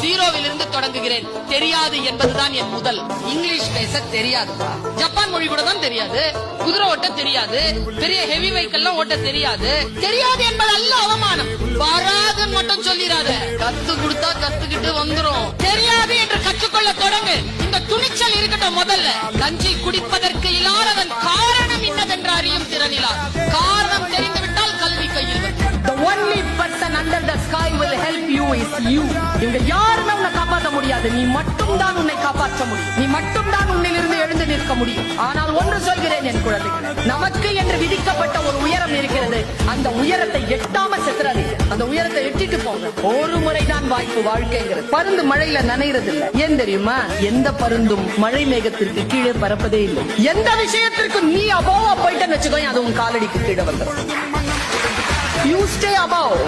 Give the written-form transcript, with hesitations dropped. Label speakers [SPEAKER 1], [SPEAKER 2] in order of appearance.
[SPEAKER 1] ஜீரோவிலிருந்து தொடங்குகிறேன். தெரியாது என்பதுதான் என் முதல். இங்கிலீஷ் பேச தெரியாதுப்பா. ஜப்பான் மொழி கூட தான் தெரியாது. குதிரை ஓட்ட தெரியாது. பெரிய ஹெவி வெஹிக்கிள் ஓட்ட தெரியாது. தெரியாது என்பது அல்ல அவமானம். வராதுன்னு மட்டும் சொல்லிடாத. கத்து கொடுத்தா கத்துக்கிட்டு வந்துரும். தெரியாது என்று கற்றுக்கொள்ள தொடங்கு. இந்த துணிச்சல் இருக்கட்டும். முதல்ல கஞ்சி குடிப்பதற்கு இல்லாதவன் காரணம் இன்னதென்று அறியும் திறனிலார். காரணம் தெரிந்துவிட்டால் கல்வி கையில் வரும். The only person under the sky will help you is you. இங்க யாருமே உன்னை காப்பாற்ற முடியாது. நீ மட்டும் தான் உன்னை காப்பாற்ற முடியும். நீ மட்டும் தான் உன்னிலிருந்து எழுந்து நிற்க முடியும். ஆனால் ஒன்று சொல்கிறேன் என் குழந்தைகளே, நமக்கு என்று விதிக்கப்பட்ட ஒரு உயரம் இருக்கிறது. அந்த உயரத்தை எட்டாம செத்துறாதீங்க. அந்த உயரத்தை எட்டிட்டு போங்க. ஒரு முறைதான் வாய்ப்பு வாழ்க்கைங்கிறது. பருந்து மழையில நனைகிறது இல்லை. ஏன் தெரியுமா? எந்த பருந்தும் மழை மேகத்திற்கு கீழே பறப்பதே இல்லை. எந்த விஷயத்திற்கும் நீ அபோவா போயிட்டேன்னு வச்சுக்கோ, அது உன் காலடிக்கு கீழே வந்துடும். You stay above.